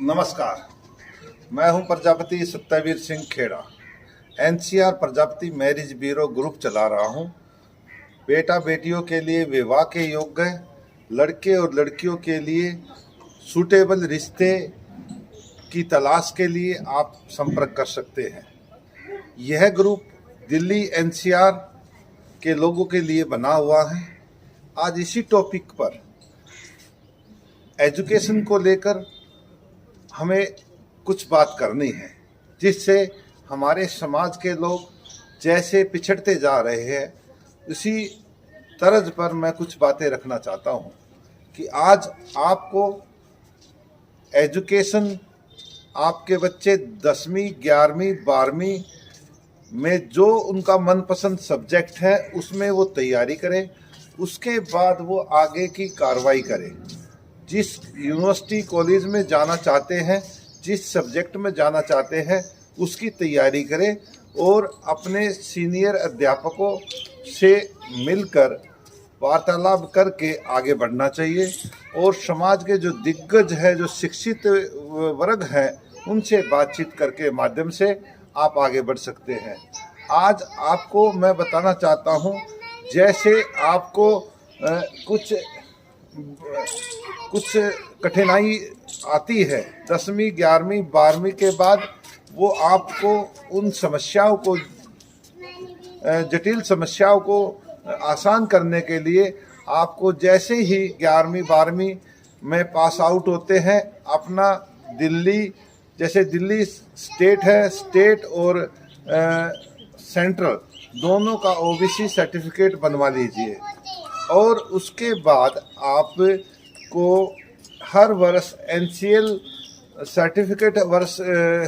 नमस्कार, मैं हूं Prajapati Satyaveer Singh Khera. NCR Prajapati marriage bureau group चला रहा हूं। बेटा बेटियों के लिए विवाह के योग्य, लड़के और लड़कियों के लिए सूटेबल रिश्ते की तलाश के लिए आप संपर्क कर सकते हैं। यह ग्रुप दिल्ली एनसीआर के लोगों के लिए बना हुआ है। आज इसी टॉपिक पर एजुकेशन को लेकर हमें कुछ बात करनी है, जिससे हमारे समाज के लोग जैसे पिछड़ते जा रहे हैं उसी तर्ज पर मैं कुछ बातें रखना चाहता हूं कि आज आपको एजुकेशन, आपके बच्चे 10वीं 11वीं 12वीं में जो उनका मनपसंद सब्जेक्ट है उसमें वो तैयारी करें। उसके बाद वो आगे की कार्रवाई करें। जिस यूनिवर्सिटी कॉलेज में जाना चाहते हैं, जिस सब्जेक्ट में जाना चाहते हैं उसकी तैयारी करें और अपने सीनियर अध्यापकों से मिलकर वार्तालाप करके आगे बढ़ना चाहिए। और समाज के जो दिग्गज है, जो शिक्षित वर्ग है, उनसे बातचीत करके माध्यम से आप आगे बढ़ सकते हैं। आज आपको मैं बताना चाहता हूं, जैसे आपको कुछ कठिनाई आती है 10वीं 11वीं 12वीं के बाद, वो आपको उन समस्याओं को, जटिल समस्याओं को आसान करने के लिए आपको जैसे ही 11वीं 12वीं में पास आउट होते हैं, अपना जैसे दिल्ली स्टेट है, स्टेट और सेंट्रल दोनों का ओबीसी सर्टिफिकेट बनवा लीजिए। और उसके बाद आपको हर वर्ष एनसीएल सर्टिफिकेट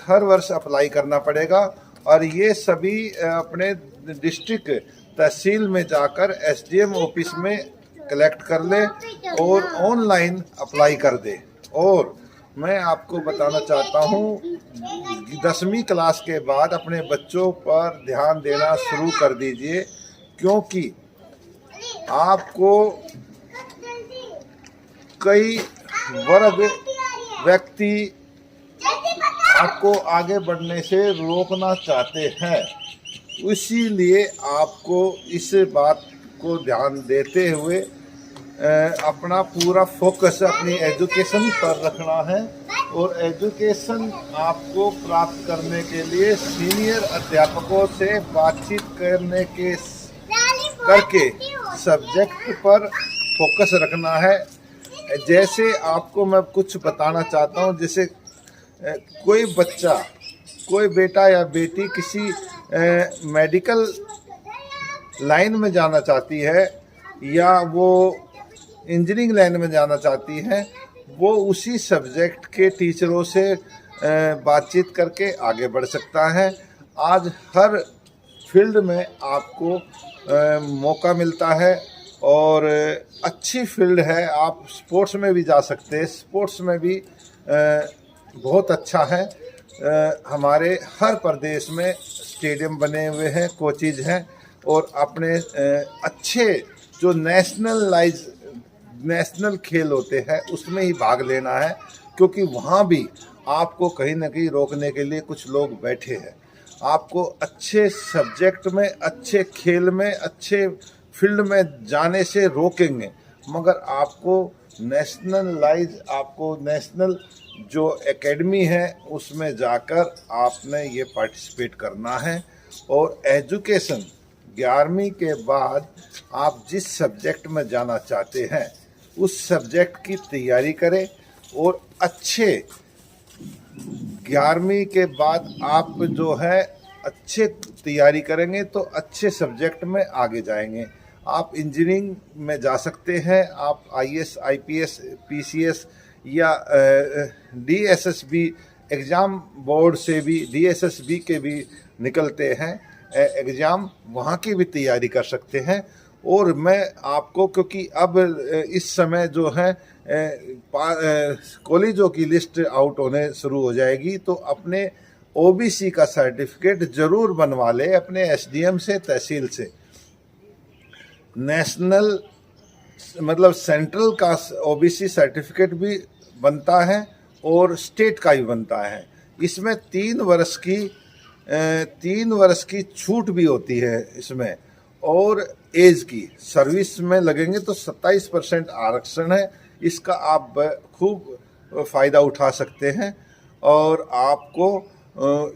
हर वर्ष अप्लाई करना पड़ेगा। और ये सभी अपने डिस्ट्रिक्ट तहसील में जाकर एसडीएम ऑफिस में कलेक्ट कर ले और ऑनलाइन अप्लाई कर दे। और मैं आपको बताना चाहता हूँ, 10वीं क्लास के बाद अपने बच्चों पर ध्यान देना शुरू कर दीजिए, क्योंकि आपको कई वर्ग व्यक्ति आपको आगे बढ़ने से रोकना चाहते हैं। इसीलिए आपको इस बात को ध्यान देते हुए अपना पूरा फोकस अपनी एजुकेशन पर रखना है। और एजुकेशन आपको प्राप्त करने के लिए सीनियर अध्यापकों से बातचीत करके सब्जेक्ट पर फोकस रखना है। जैसे आपको मैं कुछ बताना चाहता हूँ, जैसे कोई बच्चा, कोई बेटा या बेटी किसी मेडिकल लाइन में जाना चाहती है या वो इंजीनियरिंग लाइन में जाना चाहती है, वो उसी सब्जेक्ट के टीचरों से बातचीत करके आगे बढ़ सकता है। आज हर फील्ड में आपको मौका मिलता है और अच्छी फील्ड है। आप स्पोर्ट्स में भी जा सकते हैं, स्पोर्ट्स में भी बहुत अच्छा है। हमारे हर प्रदेश में स्टेडियम बने हुए हैं, कोचेज हैं, और अपने अच्छे जो नेशनल खेल होते हैं उसमें ही भाग लेना है, क्योंकि वहाँ भी आपको कहीं ना कहीं रोकने के लिए कुछ लोग बैठे हैं। आपको अच्छे सब्जेक्ट में, अच्छे खेल में, अच्छे फील्ड में जाने से रोकेंगे, मगर आपको नेशनल जो एकेडमी है उसमें जाकर आपने ये पार्टिसिपेट करना है। और एजुकेशन 11वीं के बाद आप जिस सब्जेक्ट में जाना चाहते हैं उस सब्जेक्ट की तैयारी करें। और अच्छे 11वीं के बाद आप जो है अच्छे तैयारी करेंगे तो अच्छे सब्जेक्ट में आगे जाएंगे। आप इंजीनियरिंग में जा सकते हैं, आप आईएएस, आईपीएस, पीसीएस या डीएसएसबी एग्ज़ाम बोर्ड से भी, डीएसएसबी के भी निकलते हैं एग्ज़ाम, वहाँ की भी तैयारी कर सकते हैं। और मैं आपको, क्योंकि अब इस समय जो है कॉलेजों की लिस्ट आउट होने शुरू हो जाएगी, तो अपने ओबीसी का सर्टिफिकेट ज़रूर बनवा ले अपने एसडीएम से, तहसील से। सेंट्रल का ओबीसी सर्टिफिकेट भी बनता है और स्टेट का भी बनता है। इसमें 3 वर्ष की छूट भी होती है इसमें। और एज की सर्विस में लगेंगे तो 27% आरक्षण है। इसका आप खूब फ़ायदा उठा सकते हैं। और आपको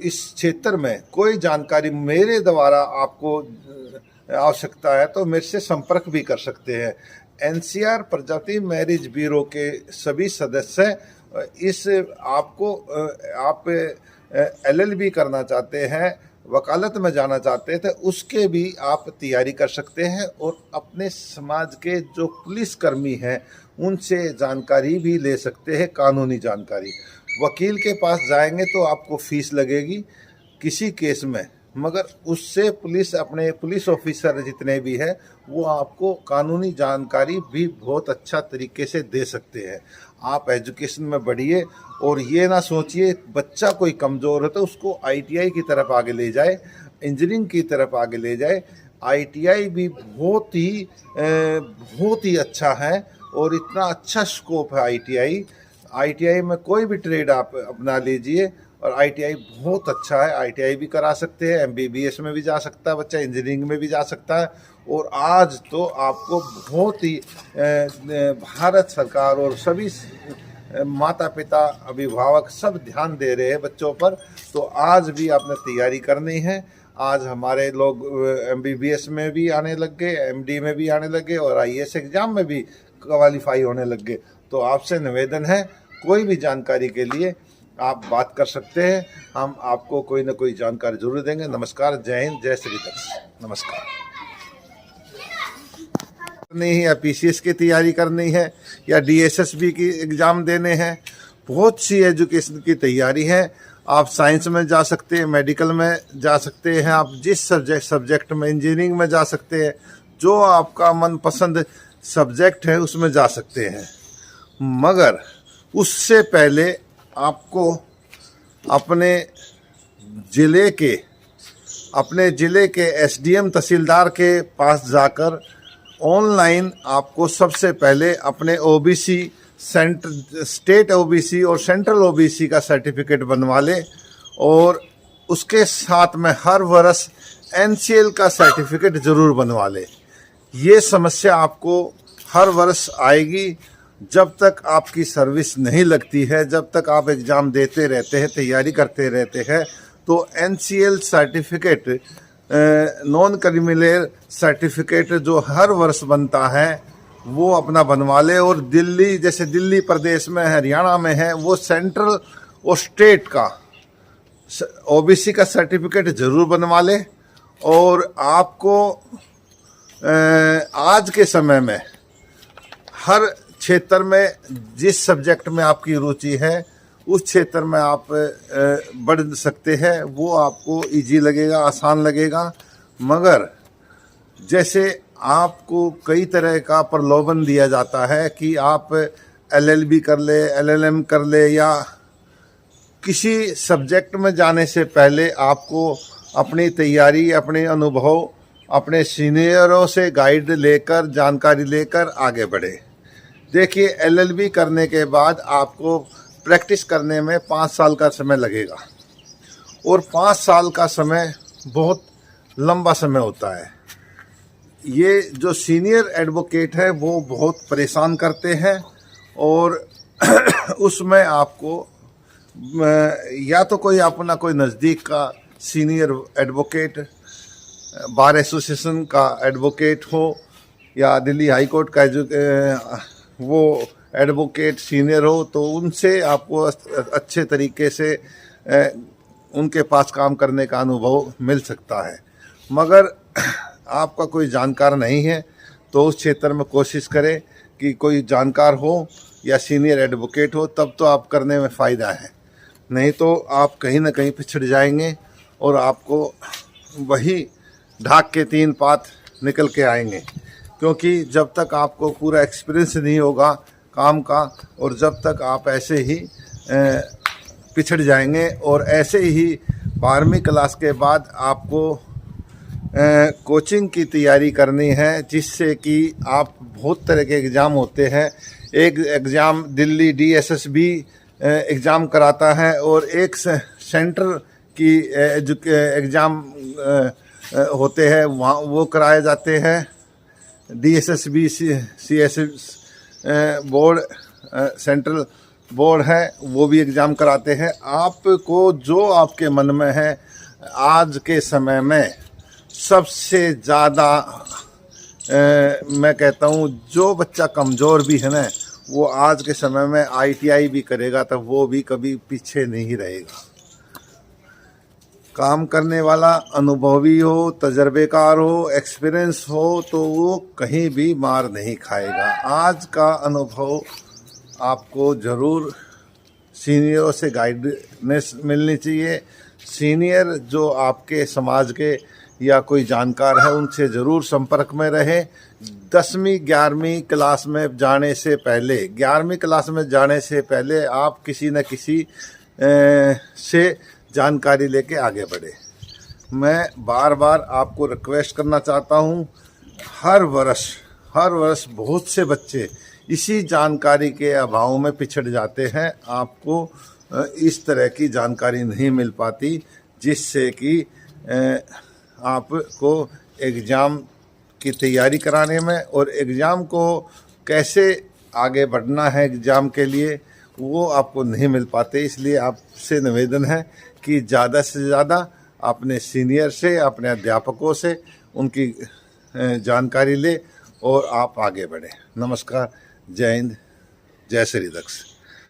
इस क्षेत्र में कोई जानकारी मेरे द्वारा आपको आवश्यकता है तो मेरे से संपर्क भी कर सकते हैं। एनसीआर प्रजाति मैरिज ब्यूरो के सभी सदस्य इस आपको आप एलएलबी करना चाहते हैं, वकालत में जाना चाहते हैं तो उसके भी आप तैयारी कर सकते हैं। और अपने समाज के जो पुलिसकर्मी हैं उनसे जानकारी भी ले सकते हैं, कानूनी जानकारी। वकील के पास जाएंगे तो आपको फीस लगेगी किसी केस में, मगर उससे अपने पुलिस ऑफिसर जितने भी हैं वो आपको कानूनी जानकारी भी बहुत अच्छा तरीके से दे सकते हैं। आप एजुकेशन में बढ़िए और ये ना सोचिए बच्चा कोई कमज़ोर है तो उसको आईटीआई की तरफ आगे ले जाए, इंजीनियरिंग की तरफ आगे ले जाए। आईटीआई भी बहुत ही अच्छा है और इतना अच्छा स्कोप है आईटीआई में कोई भी ट्रेड आप अपना लीजिए और आईटीआई बहुत अच्छा है। आईटीआई भी करा सकते हैं, एमबीबीएस में भी जा सकता है बच्चा, इंजीनियरिंग में भी जा सकता है। और आज तो आपको बहुत ही भारत सरकार और सभी माता पिता अभिभावक सब ध्यान दे रहे हैं बच्चों पर। तो आज भी आपने तैयारी करनी है। आज हमारे लोग एमबीबीएस में भी आने लग गए, एमडी में भी आने लगे और आईएएस एग्जाम में भी क्वालिफाई होने लग गए। तो आपसे निवेदन है, कोई भी जानकारी के लिए आप बात कर सकते हैं, हम आपको कोई ना कोई जानकारी जरूर देंगे। नमस्कार, जय हिंद, जय श्री कृष्ण। नमस्कार। नहीं है या पीसीएस की तैयारी करनी है या डीएसएसबी की एग्ज़ाम देने हैं, बहुत सी एजुकेशन की तैयारी है। आप साइंस में जा सकते हैं, मेडिकल में जा सकते हैं, आप जिस सब्जेक्ट में, इंजीनियरिंग में जा सकते हैं, जो आपका मनपसंद सब्जेक्ट है उसमें जा सकते हैं। मगर उससे पहले आपको अपने ज़िले के एसडीएम तहसीलदार के पास जाकर ऑनलाइन आपको सबसे पहले अपने ओबीसी स्टेट ओबीसी और सेंट्रल ओबीसी का सर्टिफिकेट बनवा ले और उसके साथ में हर वर्ष एनसीएल का सर्टिफिकेट ज़रूर बनवा ले। ये समस्या आपको हर वर्ष आएगी जब तक आपकी सर्विस नहीं लगती है, जब तक आप एग्ज़ाम देते रहते हैं, तैयारी करते रहते हैं। तो NCL certificate, non criminal certificate जो हर वर्ष बनता है वो अपना बनवा ले। और दिल्ली, जैसे दिल्ली प्रदेश में, हरियाणा में है, वो सेंट्रल और स्टेट का ओबीसी का सर्टिफिकेट ज़रूर बनवा ले। और आपको आज के समय में हर क्षेत्र में जिस सब्जेक्ट में आपकी रुचि है उस क्षेत्र में आप बढ़ सकते हैं, वो आपको इजी लगेगा, आसान लगेगा। मगर जैसे आपको कई तरह का प्रलोभन दिया जाता है कि आप एलएलबी कर ले, एलएलएम कर ले, या किसी सब्जेक्ट में जाने से पहले आपको अपनी तैयारी, अपने अनुभव, अपने सीनियरों से गाइड लेकर, जानकारी लेकर आगे बढ़े। देखिए, एलएलबी करने के बाद आपको प्रैक्टिस करने में 5 साल का समय लगेगा और 5 साल का समय बहुत लंबा समय होता है। ये जो सीनियर एडवोकेट है वो बहुत परेशान करते हैं और उसमें आपको या तो कोई अपना कोई नज़दीक का सीनियर एडवोकेट, बार एसोसिएशन का एडवोकेट हो या दिल्ली हाई कोर्ट का वो एडवोकेट सीनियर हो, तो उनसे आपको अच्छे तरीके से उनके पास काम करने का अनुभव मिल सकता है। मगर आपका कोई जानकार नहीं है तो उस क्षेत्र में कोशिश करें कि कोई जानकार हो या सीनियर एडवोकेट हो, तब तो आप करने में फ़ायदा है। नहीं तो आप कहीं ना कहीं पिछड़ जाएंगे और आपको वही ढाक के 3 पात निकल के आएंगे। क्योंकि जब तक आपको पूरा एक्सपीरियंस नहीं होगा काम का और जब तक आप ऐसे ही पिछड़ जाएंगे। और ऐसे ही 12वीं क्लास के बाद आपको कोचिंग की तैयारी करनी है, जिससे कि आप बहुत तरह के एग्ज़ाम होते हैं। एक एग्ज़ाम दिल्ली डीएसएसबी एग्ज़ाम कराता है और एक सेंटर की एग्ज़ाम होते हैं वहाँ वो कराए जाते हैं। DSSB CS board central board है वो भी एग्ज़ाम कराते हैं। आपको जो आपके मन में है, आज के समय में सबसे ज़्यादा मैं कहता हूँ जो बच्चा कमज़ोर भी है ना, वो आज के समय में ITI भी करेगा तो वो भी कभी पीछे नहीं रहेगा। काम करने वाला अनुभवी हो, तजर्बेकार हो, एक्सपीरियंस हो तो वो कहीं भी मार नहीं खाएगा। आज का अनुभव आपको ज़रूर सीनियरों से गाइडेंस मिलनी चाहिए। सीनियर जो आपके समाज के या कोई जानकार है उनसे ज़रूर संपर्क में रहे। 10वीं 11वीं क्लास में जाने से पहले, 11वीं क्लास में जाने से पहले आप किसी न किसी से जानकारी लेके आगे बढ़े। मैं बार बार आपको रिक्वेस्ट करना चाहता हूँ, हर वर्ष बहुत से बच्चे इसी जानकारी के अभाव में पिछड़ जाते हैं। आपको इस तरह की जानकारी नहीं मिल पाती जिससे कि आपको एग्ज़ाम की तैयारी कराने में और एग्ज़ाम को कैसे आगे बढ़ना है एग्ज़ाम के लिए वो आपको नहीं मिल पाते। इसलिए आपसे निवेदन है कि ज़्यादा से ज़्यादा अपने सीनियर से, अपने अध्यापकों से उनकी जानकारी ले और आप आगे बढ़ें। नमस्कार, जय हिंद, जय श्री दक्ष।